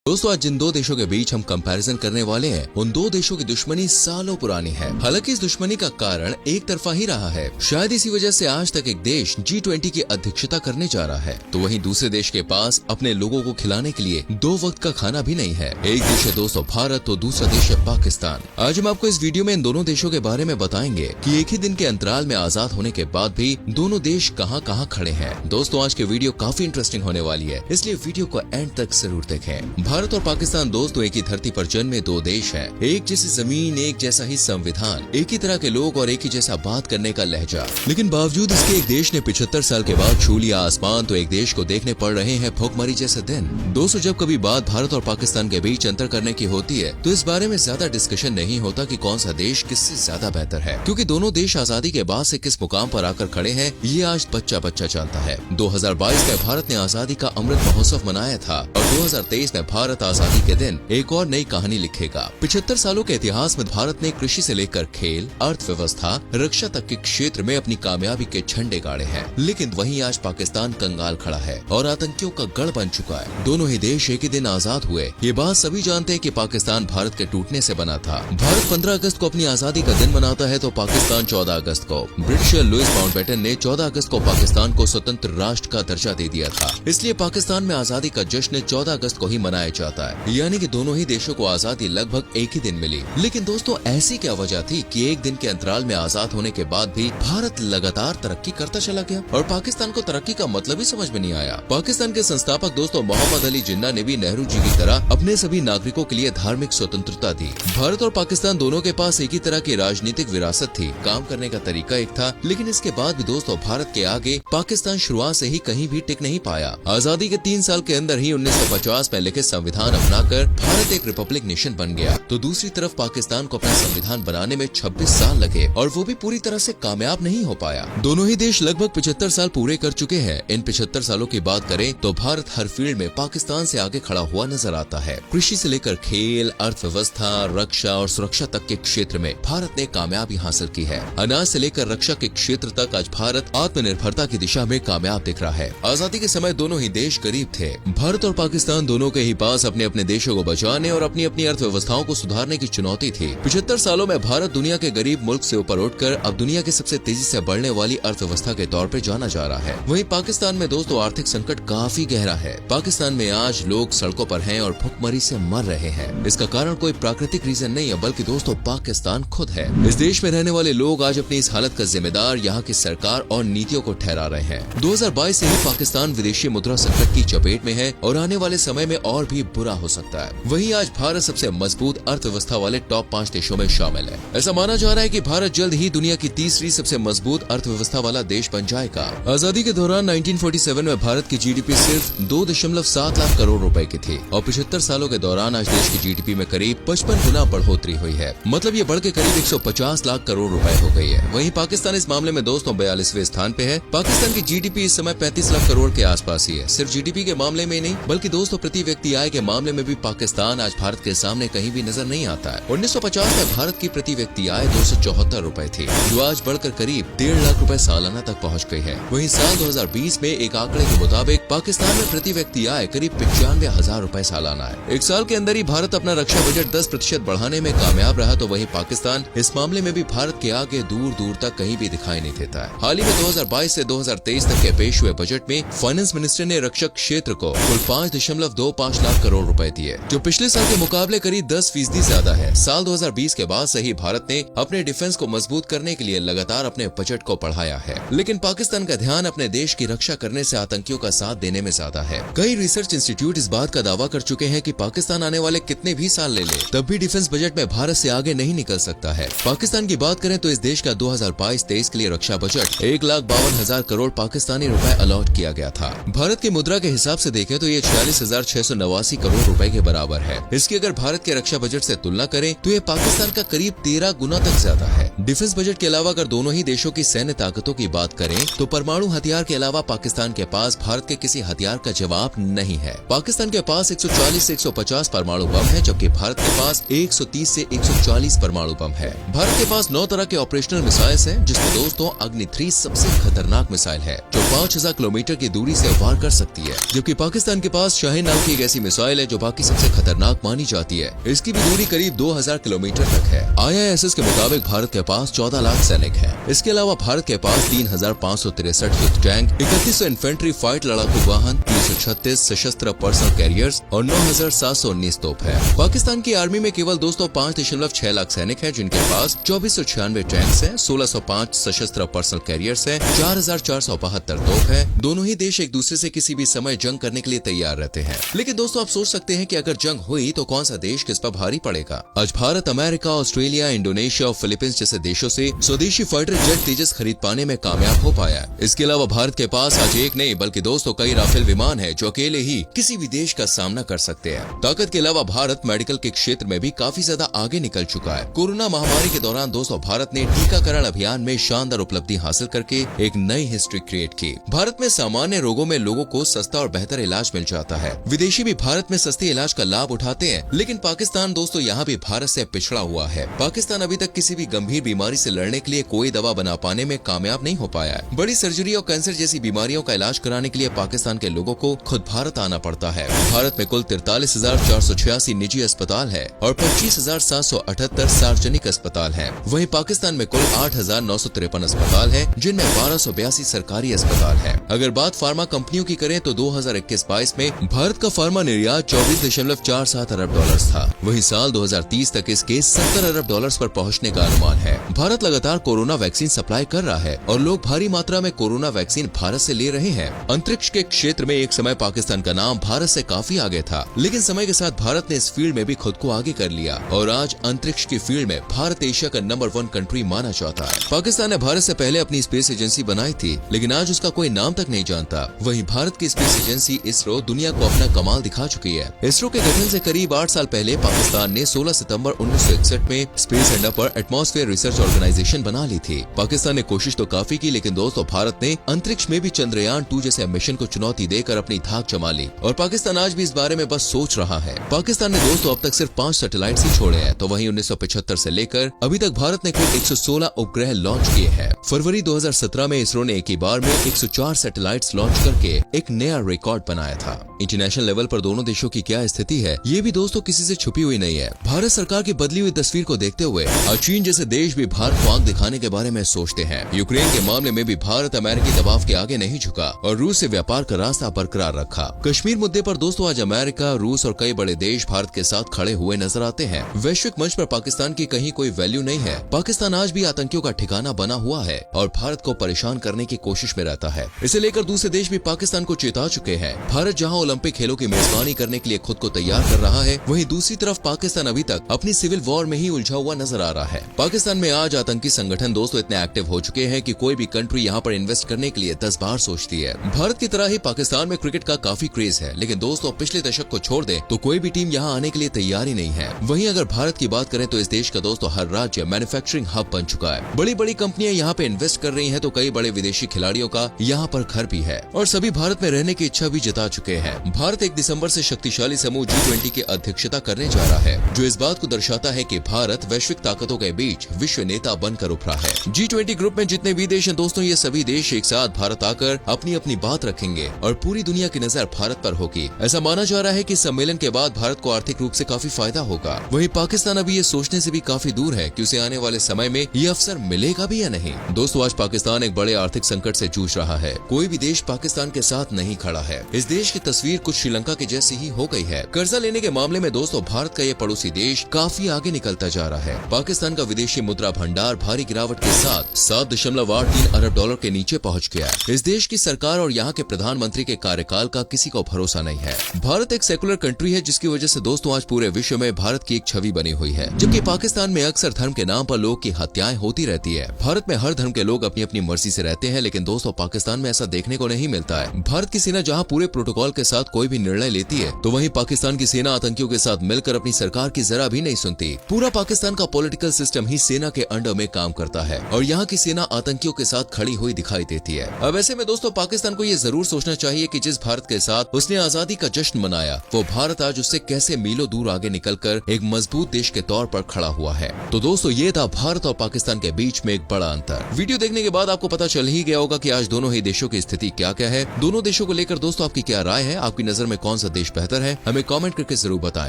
दोस्तों आज जिन दो देशों के बीच हम कंपैरिजन करने वाले हैं उन दो देशों की दुश्मनी सालों पुरानी है। हालांकि इस दुश्मनी का कारण एक तरफा ही रहा है। शायद इसी वजह से आज तक एक देश G20 की अध्यक्षता करने जा रहा है तो वहीं दूसरे देश के पास अपने लोगों को खिलाने के लिए 2 वक्त का खाना भी नहीं है। एक देश है दोस्तों भारत तो दूसरा देश है पाकिस्तान। आज हम आपको इस वीडियो में इन दोनों देशों के बारे में बताएंगे कि एक ही दिन के अंतराल में आजाद होने के बाद भी दोनों देश कहां कहां खड़े हैं। दोस्तों आज की वीडियो काफी इंटरेस्टिंग होने वाली है, इसलिए वीडियो को एंड तक जरूर देखें। भारत और पाकिस्तान दोस्तों एक ही धरती पर जन्मे 2 देश हैं। एक जैसी जमीन, एक जैसा ही संविधान, एक ही तरह के लोग और एक ही जैसा बात करने का लहजा। लेकिन बावजूद इसके एक देश ने 75 साल के बाद छू लिया आसमान तो एक देश को देखने पड़ रहे हैं भुखमरी जैसे दिन। दोस्तों जब कभी बात भारत और पाकिस्तान के बीच अंतर करने की होती है तो इस बारे में ज्यादा डिस्कशन नहीं होता कि कौन सा देश किससे ज्यादा बेहतर है, क्योंकि दोनों देश आजादी के बाद से किस मुकाम पर आकर खड़े हैं ये आज बच्चा बच्चा जानता है। 2022 में भारत ने आजादी का अमृत महोत्सव मनाया था और 2023 में भारत आजादी के दिन एक और नई कहानी लिखेगा। 75 सालों के इतिहास में भारत ने कृषि से लेकर खेल, अर्थव्यवस्था, रक्षा तक के क्षेत्र में अपनी कामयाबी के झंडे गाड़े हैं। लेकिन वहीं आज पाकिस्तान कंगाल खड़ा है और आतंकियों का गढ़ बन चुका है। दोनों ही देश एक ही दिन आजाद हुए। ये बात सभी जानते हैं कि पाकिस्तान भारत के टूटने से बना था। भारत 15 अगस्त को अपनी आजादी का दिन मनाता है तो पाकिस्तान 14 अगस्त को। ब्रिटिशर लुइस माउंटबेटन ने 14 अगस्त को पाकिस्तान को स्वतंत्र राष्ट्र का दर्जा दे दिया था। इसलिए पाकिस्तान में आजादी का जश्न 14 अगस्त को ही मनाया जाता है, यानी कि दोनों ही देशों को आजादी लगभग एक ही दिन मिली। लेकिन दोस्तों ऐसी क्या वजह थी कि एक दिन के अंतराल में आजाद होने के बाद भी भारत लगातार तरक्की करता चला गया और पाकिस्तान को तरक्की का मतलब ही समझ में नहीं आया। पाकिस्तान के संस्थापक दोस्तों मोहम्मद अली जिन्ना ने भी नेहरू जी की तरह अपने सभी नागरिकों के लिए धार्मिक स्वतंत्रता दी। भारत और पाकिस्तान दोनों के पास एक ही तरह की राजनीतिक विरासत थी, काम करने का तरीका एक था। लेकिन इसके बाद भी दोस्तों भारत के आगे पाकिस्तान शुरुआत से ही कहीं भी टिक नहीं पाया। आजादी के 3 साल के अंदर ही 1950 में लिखित संविधान अपनाकर भारत एक रिपब्लिक नेशन बन गया तो दूसरी तरफ पाकिस्तान को अपना संविधान बनाने में 26 साल लगे और वो भी पूरी तरह से कामयाब नहीं हो पाया। दोनों ही देश लगभग 75 साल पूरे कर चुके हैं। इन 75 सालों की बात करें तो भारत हर फील्ड में पाकिस्तान से आगे खड़ा हुआ नजर आता है। कृषि से लेकर खेल, अर्थव्यवस्था, रक्षा और सुरक्षा तक के क्षेत्र में भारत ने कामयाबी हासिल की है। अनाज से लेकर रक्षा के क्षेत्र तक आज भारत आत्मनिर्भरता की दिशा में कामयाब दिख रहा है। आजादी के समय दोनों ही देश गरीब थे। भारत और पाकिस्तान दोनों के ही पास अपने अपने देशों को बचाने और अपनी अपनी अर्थव्यवस्थाओं को सुधारने की चुनौती थी। 75 सालों में भारत दुनिया के गरीब मुल्क से ऊपर उठकर अब दुनिया के सबसे तेजी से बढ़ने वाली अर्थव्यवस्था के तौर पे जाना जा रहा है। वहीं पाकिस्तान में दोस्तों आर्थिक संकट काफी गहरा है। पाकिस्तान में आज लोग सड़कों पर हैं और भुखमरी से मर रहे हैं। इसका कारण कोई प्राकृतिक रीजन नहीं है बल्कि दोस्तों पाकिस्तान खुद है। इस देश में रहने वाले लोग आज अपनी इस हालत का जिम्मेदार यहाँ की सरकार और नीतियों को ठहरा रहे हैं। 2022 से ही पाकिस्तान विदेशी मुद्रा संकट की चपेट में है और आने वाले समय में और भी बुरा हो सकता है। वहीं आज भारत सबसे मजबूत अर्थव्यवस्था वाले टॉप 5 देशों में शामिल है। ऐसा माना जा रहा है कि भारत जल्द ही दुनिया की तीसरी सबसे मजबूत अर्थव्यवस्था वाला देश बन जाएगा। आजादी के दौरान 1947 में भारत की जीडीपी सिर्फ 2.7 लाख करोड़ रुपए की थी और 75 सालों के दौरान आज देश की जीडीपी में करीब 55 गुना बढ़ोतरी हुई है। मतलब ये बढ़ के करीब 150 लाख करोड़ रुपए हो गई है। वहीं पाकिस्तान इस मामले में दोस्तों 42वें स्थान पे है। पाकिस्तान की जीडीपी इस समय 35 लाख करोड़ के आसपास ही है। सिर्फ जीडीपी के मामले में नहीं बल्कि दोस्तों प्रति व्यक्ति आय के मामले में भी पाकिस्तान आज भारत के सामने कहीं भी नजर नहीं आता है। 1950 में भारत की प्रति व्यक्ति आय 274 रुपए थी, जो आज बढ़कर करीब 1.5 लाख रुपए सालाना तक पहुंच गई है। वहीं साल 2020 में एक आंकड़े के मुताबिक पाकिस्तान में प्रति व्यक्ति आय करीब 95,000 रुपए सालाना है। एक साल के अंदर ही भारत अपना रक्षा बजट 10% बढ़ाने में कामयाब रहा तो वहीं पाकिस्तान इस मामले में भी भारत के आगे दूर दूर तक कहीं भी दिखाई नहीं देता है। हाल ही में 2022 से 2023 तक के पेश हुए बजट में फाइनेंस मिनिस्टर ने रक्षा क्षेत्र को कुल 5.25 लाख करोड़ रुपए दिए, जो पिछले साल के मुकाबले करीब 10% ज्यादा है। साल 2020 के बाद से ही भारत ने अपने डिफेंस को मजबूत करने के लिए लगातार अपने बजट को बढ़ाया है। लेकिन पाकिस्तान का ध्यान अपने देश की रक्षा करने से आतंकियों का साथ देने में ज्यादा है। कई रिसर्च इंस्टीट्यूट इस बात का दावा कर चुके हैं कि पाकिस्तान आने वाले कितने भी साल ले तब भी डिफेंस बजट में भारत से आगे नहीं निकल सकता है। पाकिस्तान की बात करें तो इस देश का 2022-23 के लिए रक्षा बजट 1,52,000 करोड़ पाकिस्तानी रुपए अलॉट किया गया था। भारत की मुद्रा के हिसाब से देखें तो ये 46,689 करोड़ रुपए के बराबर है। इसकी अगर भारत के रक्षा बजट से तुलना करें तो ये पाकिस्तान का करीब 13 गुना तक ज्यादा है। डिफेंस बजट के अलावा अगर दोनों ही देशों की सैन्य ताकतों की बात करें तो परमाणु हथियार के अलावा पाकिस्तान के पास भारत के किसी हथियार का जवाब नहीं है। पाकिस्तान के पास 140 से 150 परमाणु बम है, जबकि भारत के पास 130 से 140 परमाणु बम है। भारत के पास 9 तरह के ऑपरेशनल मिसाइल्स हैं, जिसमें दोस्तों अग्नि 3 सबसे खतरनाक मिसाइल है जो 5000 किलोमीटर की दूरी से वार कर सकती है, जबकि पाकिस्तान के पास शाहीन नाम की एक ऐसी मिसाइल है जो बाकी सबसे खतरनाक मानी जाती है। इसकी भी दूरी करीब 2000 किलोमीटर तक है। IISS के मुताबिक भारत के पास 14 लाख सैनिक हैं। इसके अलावा भारत के पास 3563 युद्ध टैंक, 3100 इन्फेंट्री फाइट लड़ाकू वाहन, 336 सशस्त्र पर्सनल कैरियर्स और 9719 तोप है। पाकिस्तान की आर्मी में केवल दोस्तों 5.6 लाख सैनिक हैं, जिनके पास 2496 टैंक्स हैं, 1605 सशस्त्र पर्सनल कैरियर्स हैं, 4472 तोप है। दोनों ही देश एक दूसरे से किसी भी समय जंग करने के लिए तैयार रहते हैं। लेकिन दोस्तों आप सोच सकते हैं कि अगर जंग हुई तो कौन सा देश किस पर भारी पड़ेगा। आज भारत अमेरिका, ऑस्ट्रेलिया, इंडोनेशिया और फिलीपींस जैसे देशों से स्वदेशी फाइटर जेट तेजस खरीद पाने में कामयाब हो पाया। इसके अलावा भारत के पास आज एक नहीं बल्कि दोस्तों कई राफेल विमान है जो अकेले ही किसी भी देश का सामना कर सकते हैं। ताकत के अलावा भारत मेडिकल के क्षेत्र में भी काफी ज्यादा आगे निकल चुका है। कोरोना महामारी के दौरान दोस्तों भारत ने टीकाकरण अभियान में शानदार उपलब्धि हासिल करके एक नई हिस्ट्री क्रिएट की। भारत में सामान्य रोगों में लोगों को सस्ता और बेहतर इलाज मिल जाता है। विदेशी भी भारत में सस्ते इलाज का लाभ उठाते हैं, लेकिन पाकिस्तान दोस्तों यहाँ भी भारत से पिछड़ा हुआ है। पाकिस्तान अभी तक किसी भी गंभीर बीमारी से लड़ने के लिए कोई दवा बना पाने में कामयाब नहीं हो पाया है। बड़ी सर्जरी और कैंसर जैसी बीमारियों का इलाज कराने के लिए पाकिस्तान के लोगों को खुद भारत आना पड़ता है। भारत में कुल 43,486 निजी अस्पताल है और 25,778 सार्वजनिक अस्पताल है। वहीं पाकिस्तान में कुल 8,953 अस्पताल है, जिनमें 1282 सरकारी अस्पताल है। अगर बात फार्मा कंपनियों की करें तो 2021-22 में भारत का फार्मा निर्यात 24.47 अरब डॉलर था। वहीं साल 2030 तक इसके 70 अरब डॉलर्स पर पहुंचने का अनुमान है। भारत लगातार कोरोना वैक्सीन सप्लाई कर रहा है और लोग भारी मात्रा में कोरोना वैक्सीन भारत से ले रहे हैं। अंतरिक्ष के क्षेत्र में एक समय पाकिस्तान का नाम भारत से काफी आगे था, लेकिन समय के साथ भारत ने इस फील्ड में भी खुद को आगे कर लिया और आज अंतरिक्ष की फील्ड में भारत एशिया का नंबर 1 कंट्री माना जाता है। पाकिस्तान ने भारत से पहले अपनी स्पेस एजेंसी बनाई थी, लेकिन आज उसका कोई नाम तक नहीं जानता। वहीं भारत की स्पेस एजेंसी इसरो दुनिया को अपना कमाल दिखा चुकी है। इसरो के गठन से करीब 8 साल पहले पाकिस्तान ने 16 सितंबर 1961 में space and upper atmosphere research organisation बना ली थी। पाकिस्तान ने कोशिश तो काफी की, लेकिन दोस्तों भारत ने अंतरिक्ष में भी चंद्रयान 2 जैसे मिशन को चुनौती देकर अपनी धाक जमा ली और पाकिस्तान आज भी इस बारे में बस सोच रहा है। पाकिस्तान ने दोस्तों अब तक सिर्फ 5 सैटेलाइट्स ही छोड़े हैं, तो वहीं 1975 से लेकर अभी तक भारत ने कुल 116 उपग्रह लॉन्च किए हैं। फरवरी 2017 में इसरो ने एक ही बार में 104 सैटेलाइट्स लॉन्च करके एक नया रिकॉर्ड बनाया था। इंटरनेशनल लेवल पर दोनों देशों की क्या स्थिति है, ये भी दोस्तों किसी से छुपी हुई नहीं है। भारत सरकार की बदली हुई तस्वीर को देखते हुए आज चीन जैसे देश भी भारत को आंख दिखाने के बारे में सोचते हैं। यूक्रेन के मामले में भी भारत अमेरिकी दबाव के आगे नहीं झुका और रूस से व्यापार का रास्ता बरकरार रखा। कश्मीर मुद्दे पर दोस्तों आज अमेरिका, रूस और कई बड़े देश भारत के साथ खड़े हुए नजर आते हैं। वैश्विक मंच पर पाकिस्तान की कहीं कोई वैल्यू नहीं है। पाकिस्तान आज भी आतंकियों का ठिकाना बना हुआ है और भारत को परेशान करने की कोशिश में रहता है। इसे लेकर दूसरे देश भी पाकिस्तान को चेता चुके हैं। भारत जहां ओलंपिक खेलों की मेजबानी करने के लिए खुद को तैयार कर रहा है, वहीं दूसरी तरफ पाकिस्तान अभी तक अपनी सिविल वॉर में ही उलझा हुआ नजर आ रहा है। पाकिस्तान में आज आतंकी संगठन दोस्तों इतने एक्टिव हो चुके हैं कि कोई भी कंट्री यहाँ पर इन्वेस्ट करने के लिए 10 बार सोचती है। भारत की तरह ही पाकिस्तान में क्रिकेट का काफी क्रेज है, लेकिन दोस्तों पिछले दशक को छोड़ दे तो कोई भी टीम यहाँ आने के लिए तैयार ही नहीं है। वहीं अगर भारत की बात करें तो इस देश का दोस्तों हर राज्य मैन्युफैक्चरिंग हब बन चुका है। बड़ी बड़ी कंपनियां यहाँ पे इन्वेस्ट कर रही हैं, तो कई बड़े विदेशी खिलाड़ियों का यहाँ पर घर भी है और सभी भारत में रहने की इच्छा भी जता चुके हैं। भारत 1 दिसंबर से शक्तिशाली समूह G20 की अध्यक्षता करने जा रहा है, जो इस बात को दर्शाता है कि भारत वैश्विक ताकतों के बीच विश्व नेता बनकर उभरा है। G20 ग्रुप में जितने भी देश हैं दोस्तों, ये सभी देश एक साथ भारत आकर अपनी अपनी बात रखेंगे और पूरी दुनिया की नजर भारत पर होगी। ऐसा माना जा रहा है कि सम्मेलन के बाद भारत को आर्थिक रूप से काफी फायदा होगा। वहीं पाकिस्तान अभी ये सोचने से भी काफी दूर है कि उसे आने वाले समय में ये अवसर मिलेगा भी या नहीं। दोस्तों आज पाकिस्तान एक बड़े आर्थिक संकट से जूझ रहा है। कोई भी देश पाकिस्तान के साथ नहीं खड़ा है। इस देश की तस्वीर कुछ श्रीलंका के जैसी ही हो गई है। कर्जा लेने के मामले में दोस्तों भारत का ये पड़ोसी देश काफी आगे निकलता जा रहा है। पाकिस्तान का विदेशी मुद्रा भंडार भारी गिरावट के साथ 7.83 अरब डॉलर के नीचे पहुंच गया। इस देश की सरकार और यहाँ के प्रधानमंत्री के कार्यकाल का किसी को भरोसा नहीं है। भारत एक सेकुलर कंट्री है, जिसकी वजह से दोस्तों आज पूरे विश्व में भारत की एक छवि बनी हुई है, जबकि पाकिस्तान में अक्सर धर्म के नाम पर लोगों की हत्याएं होती रहती है। भारत में हर धर्म के लोग अपनी अपनी मर्जी से रहते हैं, लेकिन दोस्तों पाकिस्तान में ऐसा देखने को नहीं मिलता है। भारत की सेना जहां पूरे प्रोटोकॉल के साथ कोई भी निर्णय लेती है, तो वहीं पाकिस्तान की सेना आतंकियों के साथ मिलकर अपनी सरकार की जरा भी नहीं सुनती। पूरा पाकिस्तान का पॉलिटिकल सिस्टम ही सेना सेना के अंडर में काम करता है और यहाँ की सेना आतंकियों के साथ खड़ी हुई दिखाई देती है। अब ऐसे में दोस्तों पाकिस्तान को ये जरूर सोचना चाहिए कि जिस भारत के साथ उसने आजादी का जश्न मनाया, वो भारत आज उससे कैसे मीलों दूर आगे निकलकर एक मजबूत देश के तौर पर खड़ा हुआ है। तो दोस्तों ये था भारत और पाकिस्तान के बीच में एक बड़ा अंतर। वीडियो देखने के बाद आपको पता चल ही गया होगा कि आज दोनों ही देशों की स्थिति क्या क्या है। दोनों देशों को लेकर दोस्तों आपकी क्या राय है? आपकी नजर में कौन सा देश बेहतर है? हमें कमेंट करके जरूर बताएं।